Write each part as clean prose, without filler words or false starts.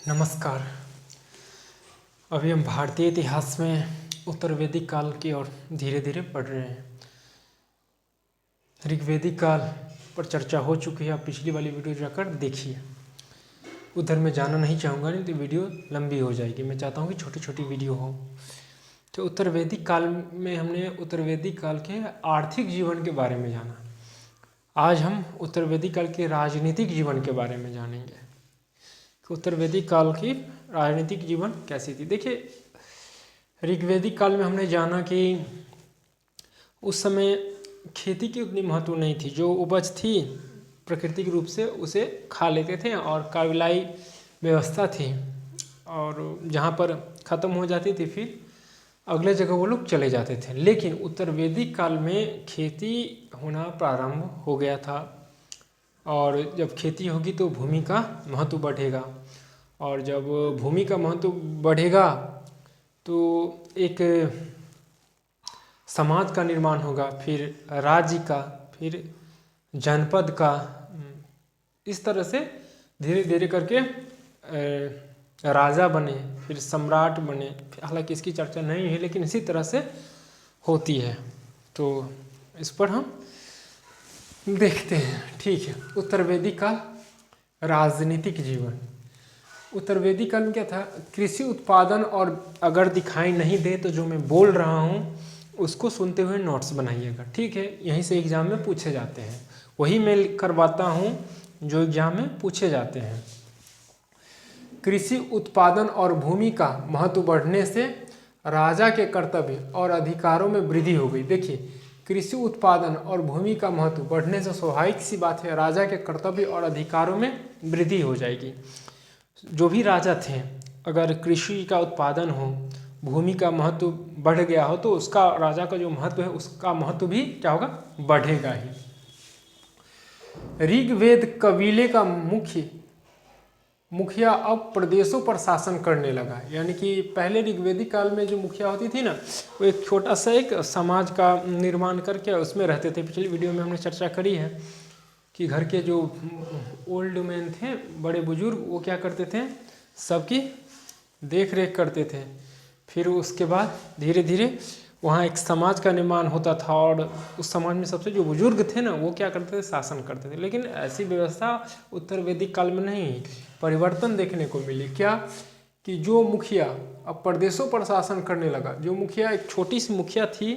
नमस्कार। अभी हम भारतीय इतिहास में उत्तर वैदिक काल की ओर धीरे धीरे बढ़ रहे हैं। ऋग्वैदिक काल पर चर्चा हो चुकी है, आप पिछली वाली वीडियो जाकर देखिए। उधर मैं जाना नहीं चाहूँगा, नहीं तो वीडियो लंबी हो जाएगी। मैं चाहता हूँ कि छोटी छोटी वीडियो हो। तो उत्तर वैदिक काल में हमने उत्तर वैदिक काल के आर्थिक जीवन के बारे में जाना। आज हम उत्तर वैदिक काल के राजनीतिक जीवन के बारे में जानेंगे। उत्तर वैदिक काल की राजनीतिक जीवन कैसी थी। देखिए, ऋग्वैदिक काल में हमने जाना कि उस समय खेती की उतनी महत्व नहीं थी। जो उपज थी प्राकृतिक रूप से उसे खा लेते थे और काबिलाई व्यवस्था थी, और जहाँ पर ख़त्म हो जाती थी फिर अगले जगह वो लोग चले जाते थे। लेकिन उत्तर वैदिक काल में खेती होना प्रारंभ हो गया था, और जब खेती होगी तो भूमि का महत्व बढ़ेगा, और जब भूमि का महत्व बढ़ेगा तो एक समाज का निर्माण होगा, फिर राज्य का, फिर जनपद का। इस तरह से धीरे धीरे करके राजा बने, फिर सम्राट बने। हालांकि इसकी चर्चा नहीं है, लेकिन इसी तरह से होती है। तो इस पर हम देखते हैं। ठीक है, उत्तर वैदिक का राजनीतिक जीवन। उत्तर वैदिक काल में क्या था, कृषि उत्पादन। और अगर दिखाई नहीं दे तो जो मैं बोल रहा हूँ उसको सुनते हुए नोट्स बनाइएगा, ठीक है। यहीं से एग्जाम में पूछे जाते हैं, वही मैं करवाता हूँ जो एग्जाम में पूछे जाते हैं। कृषि उत्पादन और भूमि का महत्व बढ़ने से राजा के कर्तव्य और अधिकारों में वृद्धि हो गई। देखिए, कृषि उत्पादन और भूमि का महत्व बढ़ने से स्वाभाविक सी बात है, राजा के कर्तव्य और अधिकारों में वृद्धि हो जाएगी। जो भी राजा थे, अगर कृषि का उत्पादन हो, भूमि का महत्व बढ़ गया हो, तो उसका राजा का जो महत्व है उसका महत्व भी क्या होगा, बढ़ेगा ही। ऋग्वेद कबीले का मुखिया अब प्रदेशों पर शासन करने लगा। यानी कि पहले ऋग्वेदिक काल में जो मुखिया होती थी ना, वो एक छोटा सा एक समाज का निर्माण करके उसमें रहते थे। पिछली वीडियो में हमने चर्चा करी है कि घर के जो ओल्ड मैन थे, बड़े बुजुर्ग, वो क्या करते थे, सबकी देख रेख करते थे। फिर उसके बाद धीरे धीरे वहाँ एक समाज का निर्माण होता था, और उस समाज में सबसे जो बुजुर्ग थे ना, वो क्या करते थे, शासन करते थे। लेकिन ऐसी व्यवस्था उत्तर वैदिक काल में नहीं, परिवर्तन देखने को मिली। क्या कि जो मुखिया अब प्रदेशों पर शासन करने लगा। जो मुखिया एक छोटी सी मुखिया थी,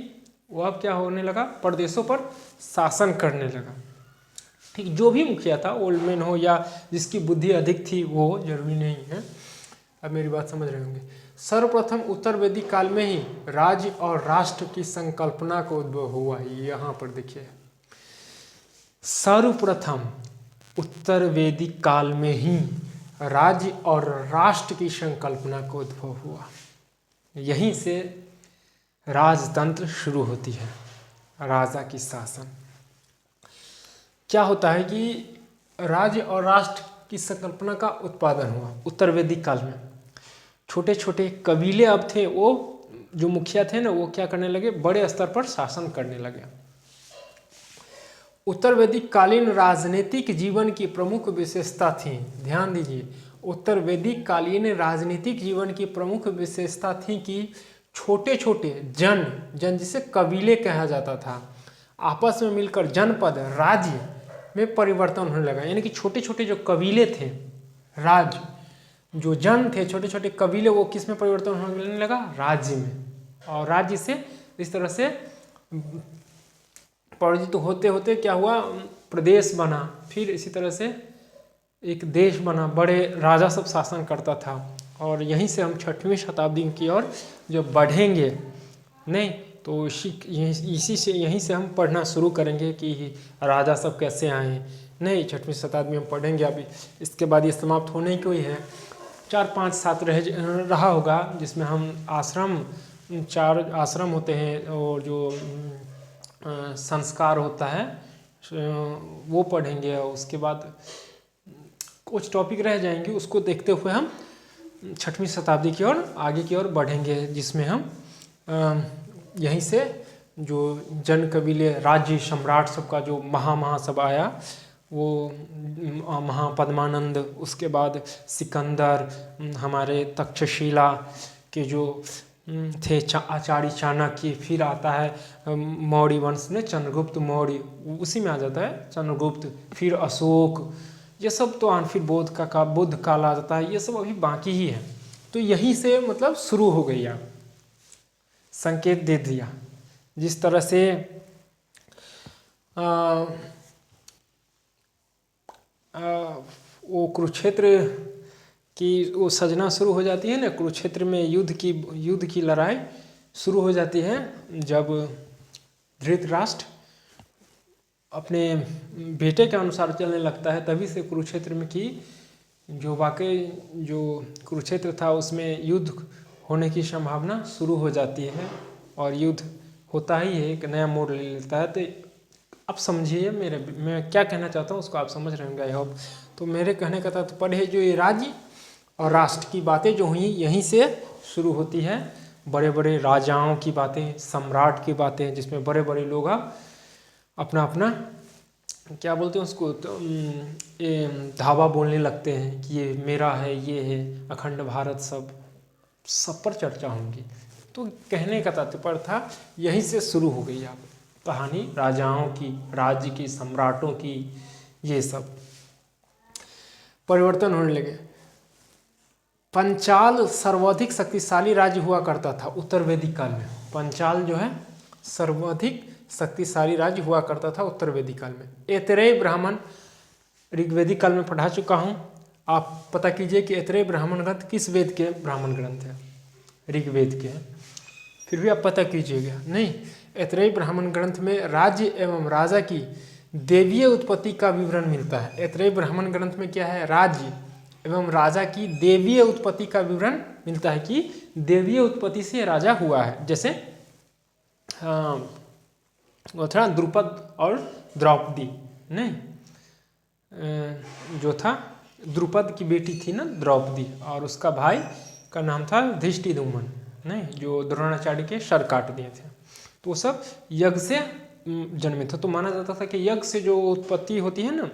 वो अब क्या होने लगा, प्रदेशों पर शासन करने लगा। ठीक, जो भी मुखिया था, ओल्ड मैन हो या जिसकी बुद्धि अधिक थी, वो जरूरी नहीं है। अब मेरी बात समझ रहे होंगे। सर्वप्रथम उत्तर वैदिक काल में ही राज्य और राष्ट्र की संकल्पना का उद्भव हुआ। यहाँ पर देखिए, सर्वप्रथम उत्तर वैदिक काल में ही राज्य और राष्ट्र की संकल्पना का उद्भव हुआ। यहीं से राजतंत्र शुरू होती है, राजा की शासन। क्या होता है कि राज्य और राष्ट्र की संकल्पना का उत्पादन हुआ उत्तर वैदिक काल में। छोटे छोटे कबीले अब थे, वो जो मुखिया थे ना, वो क्या करने लगे, बड़े स्तर पर शासन करने लगे। उत्तर वैदिक कालीन राजनीतिक जीवन की प्रमुख विशेषता थी, ध्यान दीजिए, उत्तर वैदिक कालीन राजनीतिक जीवन की प्रमुख विशेषता थी कि छोटे छोटे जन जिसे कबीले कहा जाता था, आपस में मिलकर जनपद, राज्य में परिवर्तन होने लगा। यानी कि छोटे छोटे जो कबीले थे, राज्य, जो जन थे, छोटे छोटे कबीले, वो किस में परिवर्तन होने लगा, राज्य में। और राज्य से इस तरह से परिवर्तित होते होते क्या हुआ, प्रदेश बना, फिर इसी तरह से एक देश बना, बड़े राजा सब शासन करता था। और यहीं से हम 6वीं शताब्दी की ओर जब बढ़ेंगे, नहीं तो यहीं से हम पढ़ना शुरू करेंगे कि राजा सब कैसे आए। नहीं, 6वीं शताब्दी में पढ़ेंगे। अभी इसके बाद ये समाप्त होने की है, 4-5 सात रहा होगा, जिसमें हम आश्रम, 4 आश्रम होते हैं, और जो संस्कार होता है वो पढ़ेंगे। और उसके बाद कुछ टॉपिक रह जाएंगे, उसको देखते हुए हम 6वीं शताब्दी की ओर आगे की ओर बढ़ेंगे, जिसमें हम यहीं से जो जन कबीले, राज्य, सम्राट सबका जो महा सब आया, वो महापद्मानंद, उसके बाद सिकंदर, हमारे तक्षशिला के जो थे आचार्य चाणक्य, फिर आता है मौर्य वंश में चंद्रगुप्त मौर्य, उसी में आ जाता है चंद्रगुप्त, फिर अशोक, ये सब तो फिर बुद्ध काल आ जाता है, ये सब अभी बाकी ही है। तो यहीं से मतलब शुरू हो गई, आप संकेत दे दिया। जिस तरह से वो कुरुक्षेत्र की वो सजना शुरू हो जाती है ना, कुरुक्षेत्र में युद्ध की लड़ाई शुरू हो जाती है जब धृतराष्ट्र अपने बेटे के अनुसार चलने लगता है, तभी से कुरुक्षेत्र में की जो वाकई जो कुरुक्षेत्र था उसमें युद्ध होने की संभावना शुरू हो जाती है, और युद्ध होता ही है, एक नया मोड़ ले लेता है। तो अब समझिए मैं क्या कहना चाहता हूँ उसको आप समझ रहे होंगे आई होप। तो मेरे कहने का तात्पर्य जो ये राज्य और राष्ट्र की बातें जो हुई यहीं से शुरू होती है, बड़े बड़े राजाओं की बातें, सम्राट की बातें, जिसमें बड़े बड़े लोग अपना अपना क्या बोलते हैं उसको, तो ये धावा बोलने लगते हैं कि ये मेरा है, ये है अखंड भारत, सब पर चर्चा होंगी। तो कहने का तात्पर्य था यहीं से शुरू हो गई आप कहानी राजाओं की, राज्य की, सम्राटों की, ये सब परिवर्तन होने लगे। पंचाल सर्वाधिक शक्तिशाली राज्य हुआ करता था उत्तर वैदिक काल में। पंचाल जो है सर्वाधिक शक्तिशाली राज्य हुआ करता था उत्तर वैदिक काल में। ऐतरेय ब्राह्मण ऋग्वेदिक काल में पढ़ा चुका हूँ, आप पता कीजिए कि ऐतरेय ब्राह्मण ग्रंथ किस वेद के ब्राह्मण ग्रंथ है, ऋग्वेद के हैं, फिर भी आप पता कीजिएगा। नहीं, ऐतरेय ब्राह्मण ग्रंथ में राज्य एवं राजा की देवीय उत्पत्ति का विवरण मिलता है। ऐतरेय ब्राह्मण ग्रंथ में क्या है, राज्य एवं राजा की देवीय उत्पत्ति का विवरण मिलता है कि देवीय उत्पत्ति से राजा हुआ है। जैसे वो था द्रुपद और द्रौपदी, नहीं जो था द्रुपद की बेटी थी ना द्रौपदी, और उसका भाई का नाम था धृष्टद्युम्न, नहीं जो द्रोणाचार्य के सर काट दिए थे। तो वो सब यज्ञ से जन्मे थे। तो माना जाता था कि यज्ञ से जो उत्पत्ति होती है ना,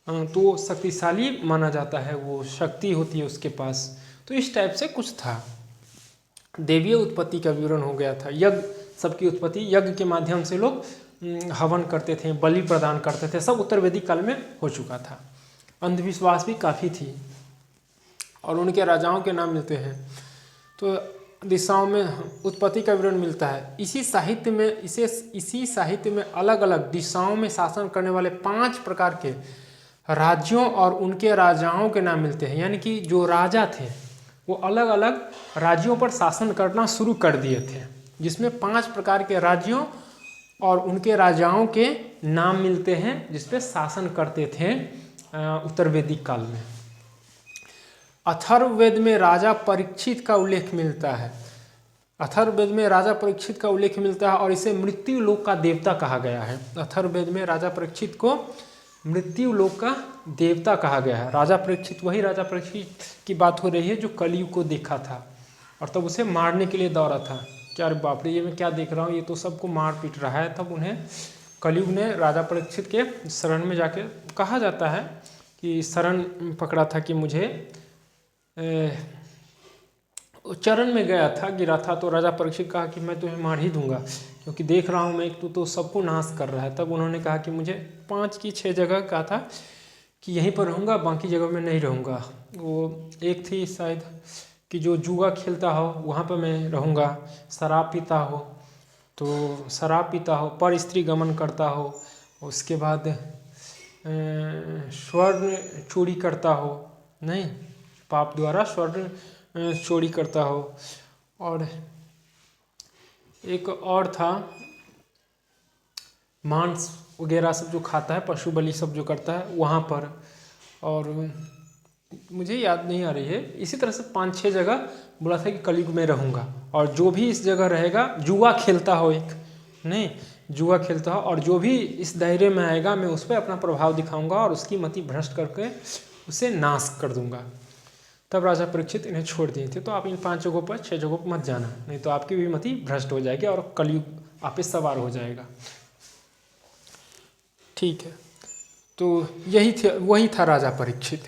तो शक्तिशाली माना जाता है, वो शक्ति होती है उसके पास। तो इस टाइप से कुछ था, देवीय उत्पत्ति का विवरण हो गया था। यज्ञ सबकी उत्पत्ति, यज्ञ के माध्यम से लोग हवन करते थे, बलि प्रदान करते थे, सब उत्तर वैदिक काल में हो चुका था। अंधविश्वास भी काफ़ी थी और उनके राजाओं के नाम मिलते हैं। तो दिशाओं में उत्पत्ति का विवरण मिलता है। इसी साहित्य में अलग अलग दिशाओं में शासन करने वाले 5 प्रकार के राज्यों और उनके राजाओं के नाम मिलते हैं। यानी कि जो राजा थे वो अलग अलग राज्यों पर शासन करना शुरू कर दिए थे, जिसमें 5 प्रकार के राज्यों और उनके राजाओं के नाम मिलते हैं, जिस पे शासन करते थे उत्तर वैदिक काल में। अथर्ववेद में राजा परीक्षित का उल्लेख मिलता है। अथर्ववेद में राजा परीक्षित का उल्लेख मिलता है और इसे मृत्यु लोक का देवता कहा गया है। अथर्ववेद में राजा परीक्षित को मृत्यु लोक का देवता कहा गया है। राजा परीक्षित, वही राजा परीक्षित की बात हो रही है जो कलयुग को देखा था और तब उसे मारने के लिए दौड़ा था। क्या अरे बाप रे, ये मैं क्या देख रहा हूँ, ये तो सबको मार पीट रहा है। तब उन्हें कलयुग ने राजा परीक्षित के शरण में जाके, कहा जाता है कि शरण पकड़ा था कि मुझे चरण में गया था, गिरा था। तो राजा परीक्षित कहा कि मैं तुम्हें मार ही दूंगा, क्योंकि देख रहा हूँ मैं एक तो सबको नाश कर रहा है। तब उन्होंने कहा कि मुझे 5 की 6 जगह कहा था कि यहीं पर रहूँगा, बाकी जगह में नहीं रहूँगा। वो एक थी शायद कि जो जुआ खेलता हो वहाँ पर मैं रहूँगा, शराब पीता हो तो शराब पीता हो, पर स्त्री गमन करता हो, उसके बाद स्वर्ण चोरी करता हो, नहीं पाप द्वारा स्वर्ण चोरी करता हो, और एक और था मांस वगैरह सब जो खाता है, पशु बलि सब जो करता है वहाँ पर, और मुझे याद नहीं आ रही है। इसी तरह से 5-6 जगह बोला था कि कलयुग में रहूँगा, और जो भी इस जगह रहेगा जुआ खेलता हो, एक नहीं जुआ खेलता हो, और जो भी इस दायरे में आएगा मैं उस पर अपना प्रभाव दिखाऊंगा और उसकी मति भ्रष्ट करके उसे नाश कर दूंगा। तब राजा परीक्षित इन्हें छोड़ दिए थे। तो आप इन 5 जगहों पर 6 जगहों पर मत जाना, नहीं तो आपकी भी मति भ्रष्ट हो जाएगी और कलयुग आप पे सवार हो जाएगा। ठीक है, तो वही था राजा परीक्षित।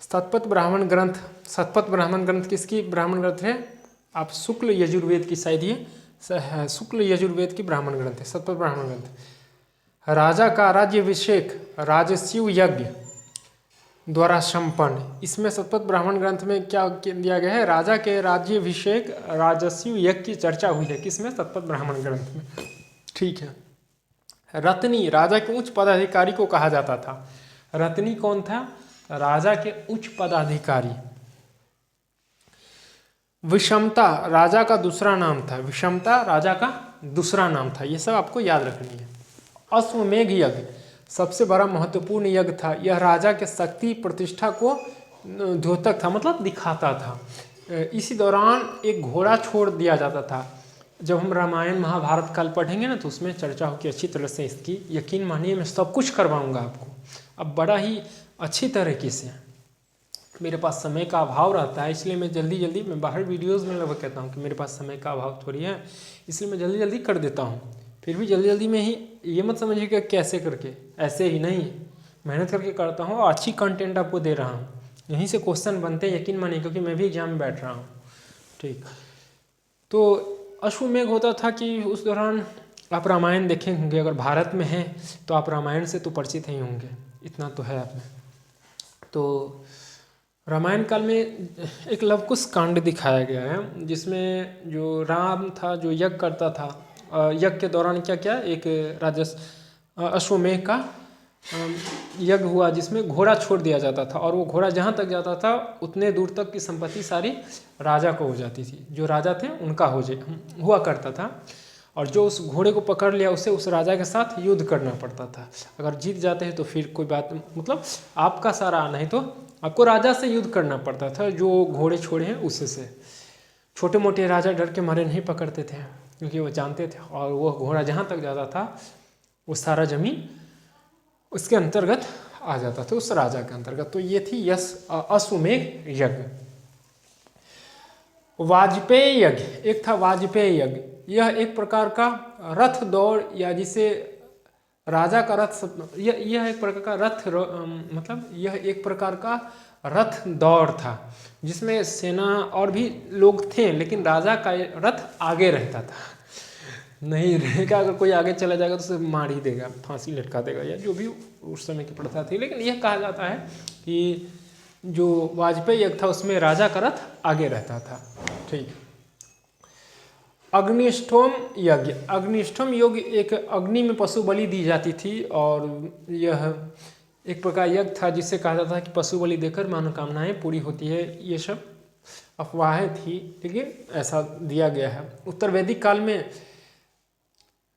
शतपथ ब्राह्मण ग्रंथ किसकी ब्राह्मण ग्रंथ है? आप शुक्ल यजुर्वेद की, शायद ये शुक्ल यजुर्वेद की ब्राह्मण ग्रंथ है, शतपथ ब्राह्मण ग्रंथ। राजा का राज्याभिषेक राजस्यु यज्ञ द्वारा संपन्न। इसमें शतपथ ब्राह्मण ग्रंथ में क्या दिया गया है? राजा के राज्याभिषेक राजस्यु यज्ञ की चर्चा हुई है। किसमें? शतपथ ब्राह्मण ग्रंथ में। ठीक है। रत्नी राजा के उच्च पदाधिकारी को कहा जाता था। रत्नी कौन था? राजा के उच्च पदाधिकारी। विषमता राजा का दूसरा नाम था। विषमता राजा का दूसरा नाम था। ये सब आपको याद रखनी है। अश्वमेघ यज्ञ सबसे बड़ा महत्वपूर्ण यज्ञ था। यह राजा के शक्ति प्रतिष्ठा को द्योतक था, मतलब दिखाता था। इसी दौरान एक घोड़ा छोड़ दिया जाता था। जब हम रामायण महाभारत काल पढ़ेंगे ना, तो उसमें चर्चा होगी अच्छी तरह से इसकी। यकीन मानिए, मैं सब कुछ करवाऊंगा आपको, अब बड़ा ही अच्छी तरीके से। मेरे पास समय का अभाव रहता है, इसलिए मैं जल्दी मैं बाहर वीडियोस में लगभग कहता हूँ कि मेरे पास समय का अभाव थोड़ी है, इसलिए मैं जल्दी कर देता हूँ। फिर भी जल्दी में ही ये मत समझिएगा कैसे करके, ऐसे ही नहीं, मेहनत करके करता हूँ और अच्छी कंटेंट आपको दे रहा हूँ। यहीं से क्वेश्चन बनते हैं, यकीन मानिए, क्योंकि मैं भी एग्जाम में बैठ रहा हूँ। ठीक, तो अश्वमेघ होता था कि उस दौरान आप रामायण देखे होंगे, अगर भारत में हैं तो आप रामायण से तो परिचित ही होंगे, इतना तो है आप में। तो रामायण काल में एक लवकुश कांड दिखाया गया है, जिसमें जो राम था जो यज्ञ करता था, यज्ञ के दौरान क्या क्या एक अश्वमेघ का यज्ञ हुआ, जिसमें घोड़ा छोड़ दिया जाता था, और वो घोड़ा जहाँ तक जाता था उतने दूर तक की संपत्ति सारी राजा को हो जाती थी। जो राजा थे उनका हुआ करता था, और जो उस घोड़े को पकड़ लिया उसे उस राजा के साथ युद्ध करना पड़ता था। अगर जीत जाते हैं तो फिर कोई बात, मतलब आपका सारा, नहीं तो आपको राजा से युद्ध करना पड़ता था, जो घोड़े छोड़े हैं उससे से। छोटे मोटे राजा डर के मारे नहीं पकड़ते थे, क्योंकि वो जानते थे, और वो घोड़ा जहाँ तक जाता था वो सारा जमीन उसके अंतर्गत आ जाता था, उस राजा के अंतर्गत। तो ये थी अश्वमेघ यज्ञ। वाजपेयी यज्ञ, एक था वाजपेयी यज्ञ। यह एक प्रकार का रथ दौड़, या जिसे राजा का रथ, यह एक प्रकार का रथ, मतलब यह एक प्रकार का रथ दौड़ था, जिसमें सेना और भी लोग थे, लेकिन राजा का रथ आगे रहता था। नहीं रहेगा, अगर कोई आगे चला जाएगा तो उसे मार ही देगा, फांसी लटका देगा, या जो भी उस समय की प्रथा थी। लेकिन यह कहा जाता है कि जो वाजपेयी यज्ञ था उसमें राजा का रथ आगे रहता था। ठीक। अग्निष्ठोम यज्ञ, अग्निष्ठोम यज्ञ एक अग्नि में पशु बलि दी जाती थी, और यह एक प्रकार यज्ञ था जिससे कहा जाता है कि पशु बलि देकर मनोकामनाएं पूरी होती है। ये सब अफवाहें थी, लेकिन ऐसा दिया गया है। उत्तर वैदिक काल में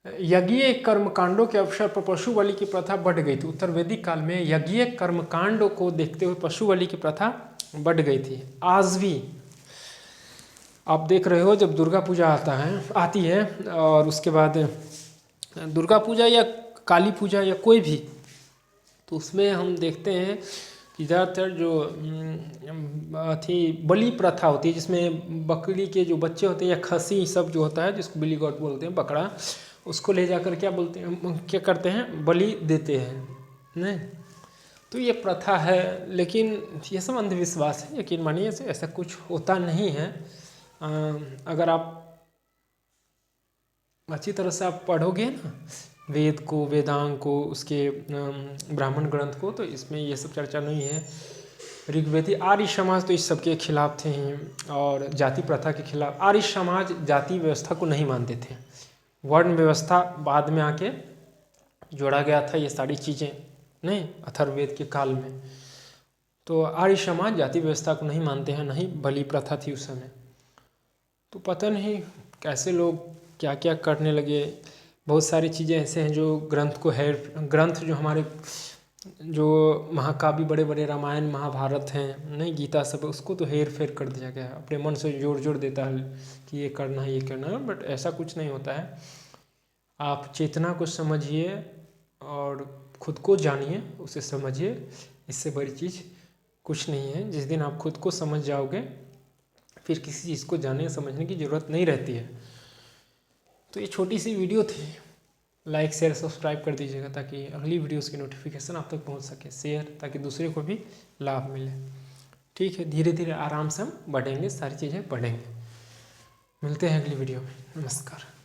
यज्ञीय कर्मकांडों के अवसर पर पशु बलि की प्रथा बढ़ गई थी। उत्तर वैदिक काल में यज्ञीय कर्मकांडों को देखते हुए पशु बलि की प्रथा बढ़ गई थी। आज भी आप देख रहे हो, जब दुर्गा पूजा आती है, और उसके बाद दुर्गा पूजा या काली पूजा या कोई भी, तो उसमें हम देखते हैं कि ज़्यादातर जो थी बलि प्रथा होती है, जिसमें बकरी के जो बच्चे होते हैं या खसी सब जो होता है, जिसको बिली गॉड बोलते हैं, बकरा, उसको ले जाकर क्या करते हैं, बलि देते हैं। नहीं, तो ये प्रथा है, लेकिन ये सब अंधविश्वास है, यकीन मानिए ऐसा कुछ होता नहीं है। अगर आप अच्छी तरह से आप पढ़ोगे ना वेद को, वेदांग को, उसके ब्राह्मण ग्रंथ को, तो इसमें ये सब चर्चा नहीं है। ऋग्वेदी आर्य समाज तो इस सब के खिलाफ थे ही, और जाति प्रथा के खिलाफ। आर्य समाज जाति व्यवस्था को नहीं मानते थे, वर्ण व्यवस्था बाद में आके जोड़ा गया था, ये सारी चीज़ें नहीं, अथर्ववेद के काल में। तो आर्य समाज जाति व्यवस्था को नहीं मानते हैं, नहीं बलि प्रथा थी उस समय। तो पता नहीं कैसे लोग क्या क्या करने लगे। बहुत सारी चीज़ें ऐसे हैं जो ग्रंथ जो हमारे जो महाकाव्य बड़े बड़े रामायण महाभारत हैं, नहीं गीता सब, उसको तो हेर फेर कर दिया गया है। अपने मन से जोड़ देता है कि ये करना है, ये करना है, बट ऐसा कुछ नहीं होता है। आप चेतना को समझिए और खुद को जानिए, उसे समझिए, इससे बड़ी चीज़ कुछ नहीं है। जिस दिन आप खुद को समझ जाओगे, फिर किसी चीज़ को जानने समझने की ज़रूरत नहीं रहती है। तो ये छोटी सी वीडियो थी, लाइक शेयर सब्सक्राइब कर दीजिएगा ताकि अगली वीडियोस की नोटिफिकेशन आप तक पहुंच सके, शेयर ताकि दूसरे को भी लाभ मिले। ठीक है, धीरे धीरे आराम से हम बढ़ेंगे, सारी चीज़ें बढ़ेंगे। मिलते हैं अगली वीडियो में। नमस्कार।